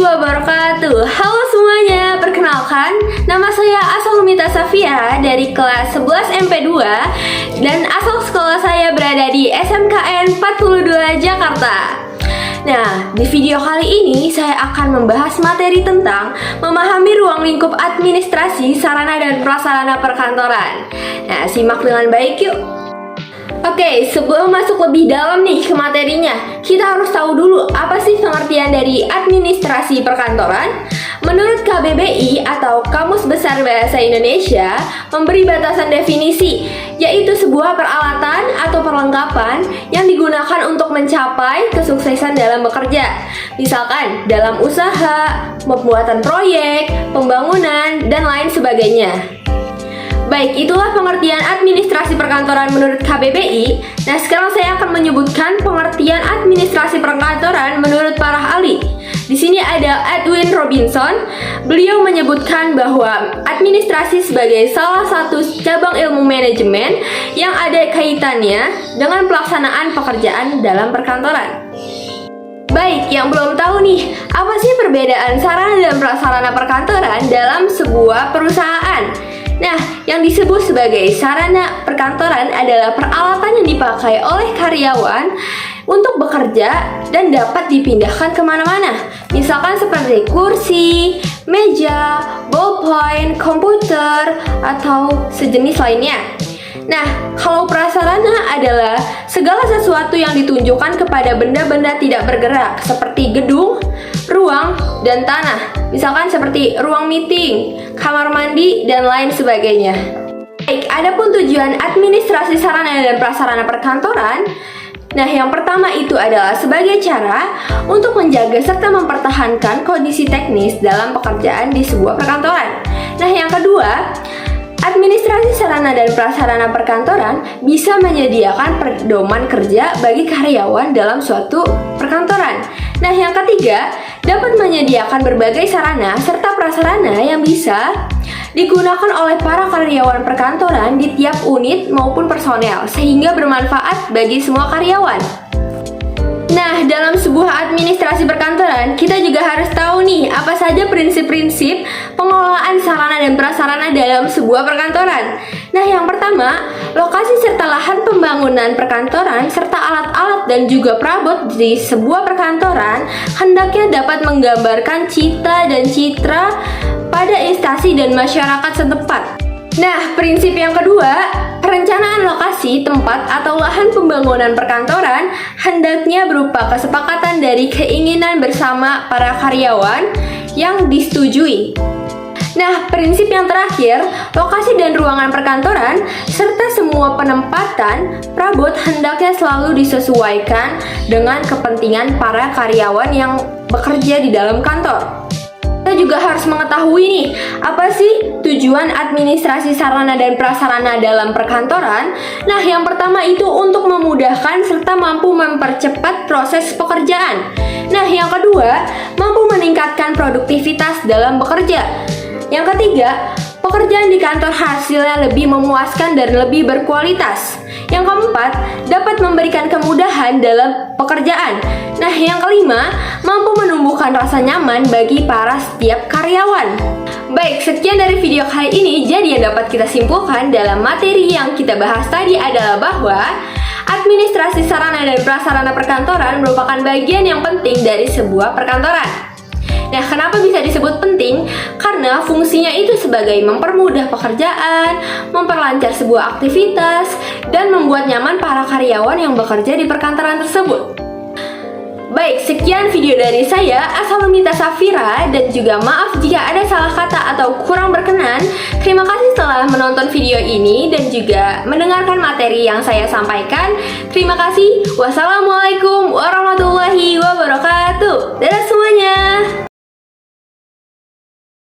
wabarakatuh. Halo semuanya, perkenalkan nama saya Asalumita Safia dari kelas 11 MP2 dan asal sekolah saya berada di SMKN 42 Jakarta. Nah, di video kali ini saya akan membahas materi tentang memahami ruang lingkup administrasi, sarana dan prasarana perkantoran. Nah, simak dengan baik yuk. Oke, sebelum masuk lebih dalam nih ke materinya, kita harus tahu dulu apa sih pengertian dari administrasi perkantoran. Menurut KBBI atau Kamus Besar Bahasa Indonesia, memberi batasan definisi, yaitu sebuah peralatan atau perlengkapan yang digunakan untuk mencapai kesuksesan dalam bekerja. Misalkan dalam usaha, pembuatan proyek, pembangunan, dan lain sebagainya. Baik, itulah pengertian administrasi perkantoran menurut KBBI. Nah, sekarang saya akan menyebutkan pengertian administrasi perkantoran menurut para ahli. Di sini ada Edwin Robinson. Beliau menyebutkan bahwa administrasi sebagai salah satu cabang ilmu manajemen yang ada kaitannya dengan pelaksanaan pekerjaan dalam perkantoran. Baik, yang belum tahu nih, apa sih perbedaan sarana dan prasarana perkantoran dalam sebuah perusahaan? Nah, yang disebut sebagai sarana perkantoran adalah peralatan yang dipakai oleh karyawan untuk bekerja dan dapat dipindahkan kemana-mana. Misalkan seperti kursi, meja, ballpoint, komputer, atau sejenis lainnya. Nah, kalau prasarana adalah segala sesuatu yang ditunjukkan kepada benda-benda tidak bergerak seperti gedung, ruang, dan tanah. Misalkan seperti ruang meeting, kamar mandi, dan lain sebagainya. Baik, adapun tujuan administrasi sarana dan prasarana perkantoran. Nah, yang pertama itu adalah sebagai cara untuk menjaga serta mempertahankan kondisi teknis dalam pekerjaan di sebuah perkantoran. Nah, yang kedua, administrasi sarana dan prasarana perkantoran bisa menyediakan pedoman kerja bagi karyawan dalam suatu perkantoran. Nah, yang ketiga, dapat menyediakan berbagai sarana serta prasarana yang bisa digunakan oleh para karyawan perkantoran di tiap unit maupun personel, sehingga bermanfaat bagi semua karyawan. Nah, dalam sebuah administrasi perkantoran, kita juga harus tahu nih, apa saja prinsip-prinsip pengelolaan sarana dan prasarana dalam sebuah perkantoran. Nah, yang pertama, lokasi serta lahan pembangunan perkantoran, serta alat-alat dan juga perabot di sebuah perkantoran, hendaknya dapat menggambarkan cita dan citra pada instansi dan masyarakat setempat. Nah, prinsip yang kedua, perencanaan lokasi, tempat, atau lahan pembangunan perkantoran hendaknya berupa kesepakatan dari keinginan bersama para karyawan yang disetujui. Nah, prinsip yang terakhir, lokasi dan ruangan perkantoran serta semua penempatan perabot hendaknya selalu disesuaikan dengan kepentingan para karyawan yang bekerja di dalam kantor. Kita juga harus mengetahui nih, apa sih tujuan administrasi sarana dan prasarana dalam perkantoran? Nah, yang pertama itu untuk memudahkan serta mampu mempercepat proses pekerjaan. Nah, yang kedua, mampu meningkatkan produktivitas dalam bekerja. Yang ketiga, pekerjaan di kantor hasilnya lebih memuaskan dan lebih berkualitas. Yang keempat, dapat memberikan kemudahan dalam pekerjaan. Nah, yang kelima, mampu menumbuhkan rasa nyaman bagi para setiap karyawan. Baik, sekian dari video kali ini. Jadi yang dapat kita simpulkan dalam materi yang kita bahas tadi adalah bahwa administrasi sarana dan prasarana perkantoran merupakan bagian yang penting dari sebuah perkantoran. Nah, kenapa bisa disebut penting? Karena fungsinya itu sebagai mempermudah pekerjaan, memperlancar sebuah aktivitas, dan membuat nyaman para karyawan yang bekerja di perkantoran tersebut. Baik, sekian video dari saya, Asalumita Safira, dan juga maaf jika ada salah kata atau kurang berkenan. Terima kasih telah menonton video ini dan juga mendengarkan materi yang saya sampaikan. Terima kasih. Wassalamualaikum warahmatullahi wabarakatuh. Dadah semuanya.